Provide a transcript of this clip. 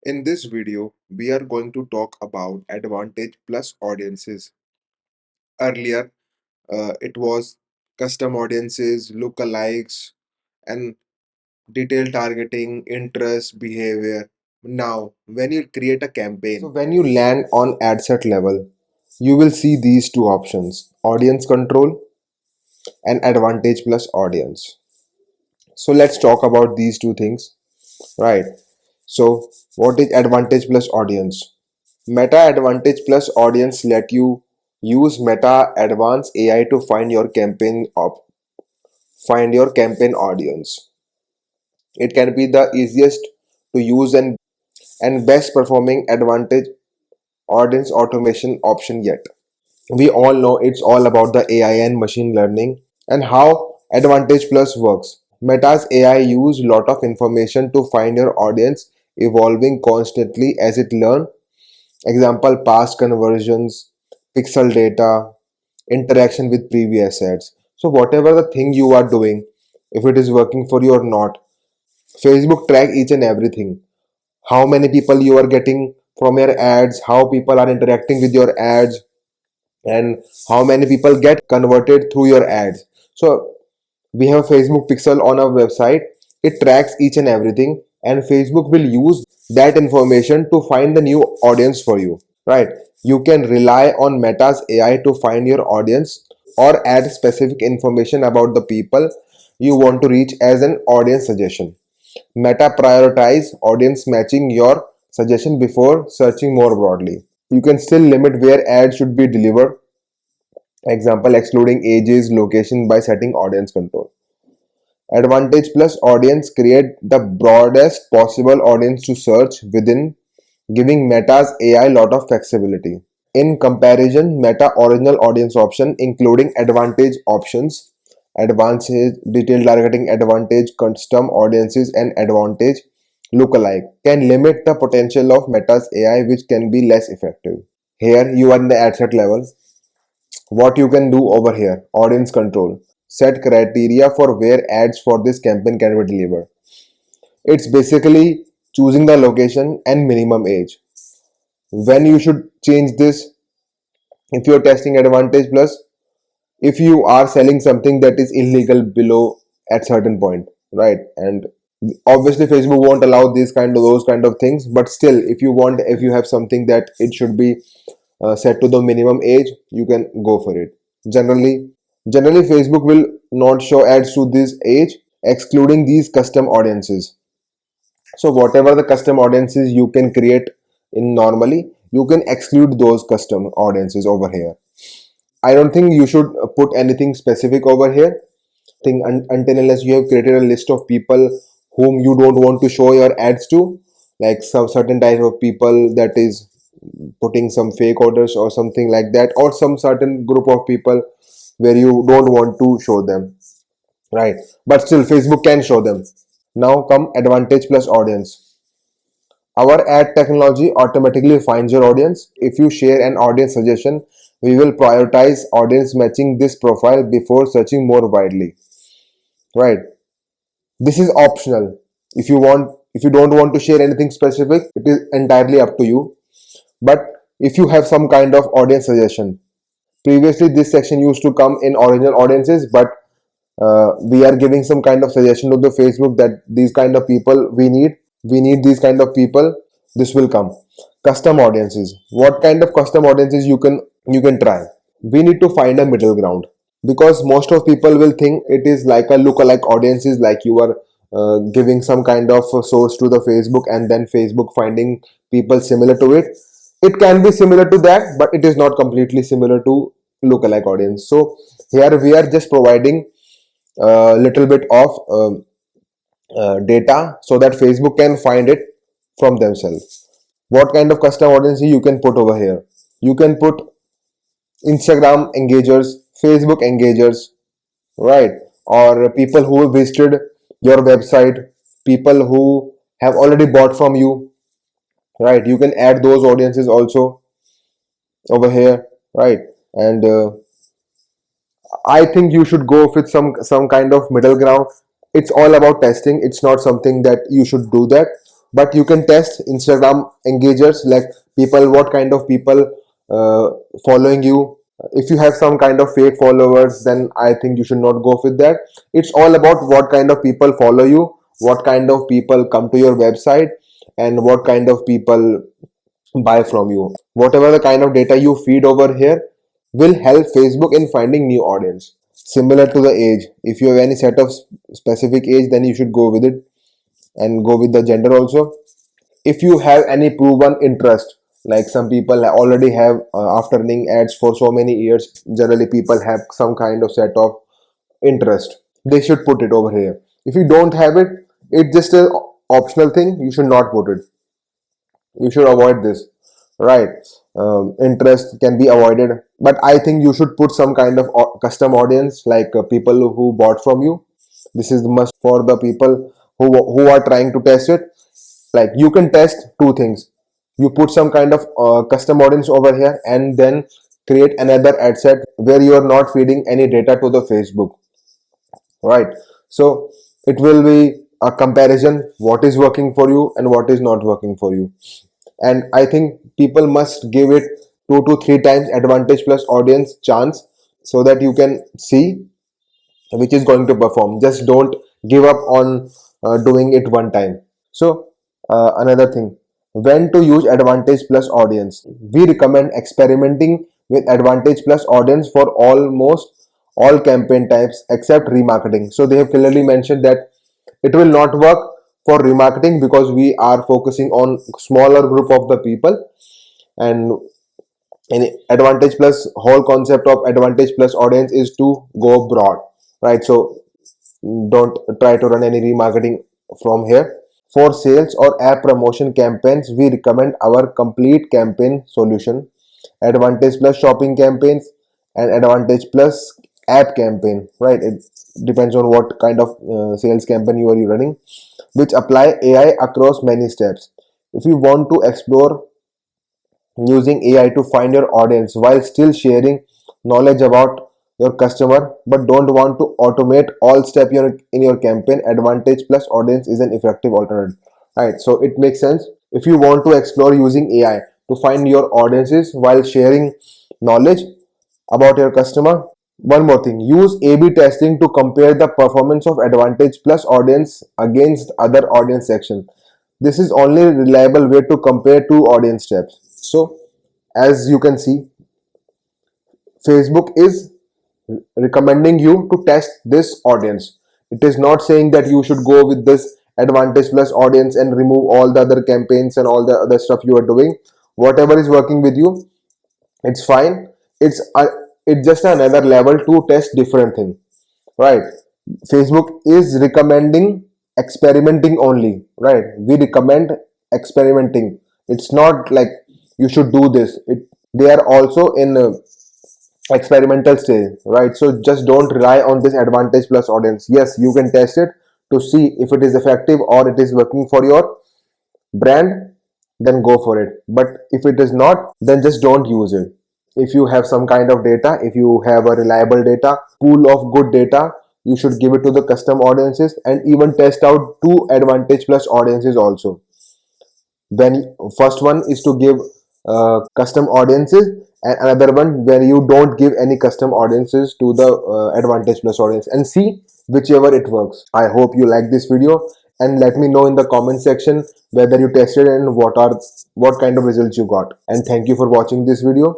In this video, we are going to talk about advantage plus audiences. Earlier, it was custom audiences, lookalikes, and detailed targeting, interest, behavior. Now, when you create a campaign, when you land on ad set level, you will see these two options: audience control and advantage plus audience. So let's talk about these two things, right? So, what is advantage plus audience? Meta Advantage Plus Audience let you use Meta Advanced AI to find your campaign audience. It can be the easiest to use and best performing advantage audience automation option yet. We all know it's all about the AI and machine learning and how Advantage Plus works. Meta's AI use lot of information to find your audience, evolving constantly as it learns. Example, past conversions, pixel data, interaction with previous ads. So whatever the thing you are doing, if it is working for you or not, Facebook track each and everything. How many people you are getting from your ads, how people are interacting with your ads, and how many people get converted through your ads. So we have Facebook pixel on our website. It tracks each and everything, and Facebook will use that information to find the new audience for you, right? You can rely on Meta's AI to find your audience or add specific information about the people you want to reach as an audience suggestion. Meta prioritize audience matching your suggestion before searching more broadly. You can still limit where ads should be delivered. Example, excluding ages, location by setting audience control. Advantage plus audience create the broadest possible audience to search within, giving Meta's AI lot of flexibility. In comparison, Meta original audience option including advantage options, advantage detailed targeting, advantage custom audiences, and advantage lookalike can limit the potential of Meta's AI, which can be less effective. Here you are in the ad set level. What you can do over here: audience control. Set criteria for where ads for this campaign can be delivered. It's basically choosing the location and minimum age. When you should change this, if you're testing advantage plus, if you are selling something that is illegal below at certain point, right? And obviously Facebook won't allow those kind of things, but still, if you have something that it should be set to the minimum age, you can go for it. Generally Facebook will not show ads to this age, excluding these custom audiences. So whatever the custom audiences you can create in normally, you can exclude those custom audiences over here. I don't think you should put anything specific over here. Until unless you have created a list of people whom you don't want to show your ads to, like some certain type of people that is putting some fake orders or something like that, or some certain group of people where you don't want to show them, right? But still Facebook can show them. Now come advantage plus audience. Our ad technology automatically finds your audience. If you share an audience suggestion, we will prioritize audience matching this profile before searching more widely, right? This is optional. If you don't want to share anything specific, it is entirely up to you. But if you have some kind of audience suggestion, previously this section used to come in original audiences, but we are giving some kind of suggestion to the Facebook that these kind of people we need these kind of people. This will come. Custom audiences. What kind of custom audiences you can try? We need to find a middle ground, because most of people will think it is like a lookalike audiences, like you are giving some kind of source to the Facebook and then Facebook finding people similar to it. It can be similar to that, but it is not completely similar to lookalike audience. So here we are just providing a little bit of data so that Facebook can find it from themselves. What kind of custom audience you can put over here? You can put Instagram engagers, Facebook engagers, right? Or people who visited your website, people who have already bought from you, right? You can add those audiences also over here, right? And I think you should go with some kind of middle ground. It's all about testing. It's not something that you should do that. but you can test Instagram engagers, like people, what kind of people uh, following you. If you have some kind of fake followers, then I think you should not go with that. It's all about what kind of people follow you, what kind of people come to your website, and what kind of people buy from you. Whatever the kind of data you feed over here will help Facebook in finding new audience. Similar to the age, if you have any set of specific age, then you should go with it, and go with the gender also. If you have any proven interest, like some people already have, after running ads for so many years, generally people have some kind of set of interest, they should put it over here. If you don't have it, it's just a optional thing, you should not put it, you should avoid this, right? Interest can be avoided, but I think you should put some kind of custom audience, like people who bought from you. This is the must for the people who are trying to test it. Like, you can test two things: you put some kind of custom audience over here, and then create another ad set where you are not feeding any data to the Facebook, right? So it will be a comparison, what is working for you and what is not working for you. And I think people must give it 2 to 3 times advantage plus audience chance, so that you can see which is going to perform. Just don't give up on doing it one time. So another thing, when to use advantage plus audience. We recommend experimenting with advantage plus audience for almost all campaign types except remarketing. So they have clearly mentioned that it will not work for remarketing, because we are focusing on smaller group of the people. And in advantage plus, whole concept of advantage plus audience is to go broad, right? So don't try to run any remarketing from here. For sales or app promotion campaigns, we recommend our complete campaign solution: advantage plus shopping campaigns and advantage plus app campaign, right? It depends on what kind of sales campaign you are running, which apply AI across many steps. If you want to explore using AI to find your audience while still sharing knowledge about your customer, but don't want to automate all steps in your campaign, advantage plus audience is an effective alternative. Right, so it makes sense. If you want to explore using AI to find your audiences while sharing knowledge about your customer. One more thing, use A/B testing to compare the performance of advantage plus audience against other audience section. This is only reliable way to compare two audience steps. So as you can see, Facebook is recommending you to test this audience. It is not saying that you should go with this advantage plus audience and remove all the other campaigns and all the other stuff you are doing. Whatever is working with you, it's fine. It's just another level to test different thing, right? Facebook is recommending experimenting only, right? We recommend experimenting. It's not like you should do this. They are also in experimental stage, right? So just don't rely on this advantage plus audience. Yes, you can test it to see if it is effective or it is working for your brand, then go for it. But if it is not, then just don't use it. If you have some kind of data, if you have a reliable data pool of good data, you should give it to the custom audiences, and even test out two advantage plus audiences also. When first one is to give custom audiences, and another one where you don't give any custom audiences to the advantage plus audience, and see whichever it works. I hope you like this video, and let me know in the comment section whether you tested and what kind of results you got. And thank you for watching this video.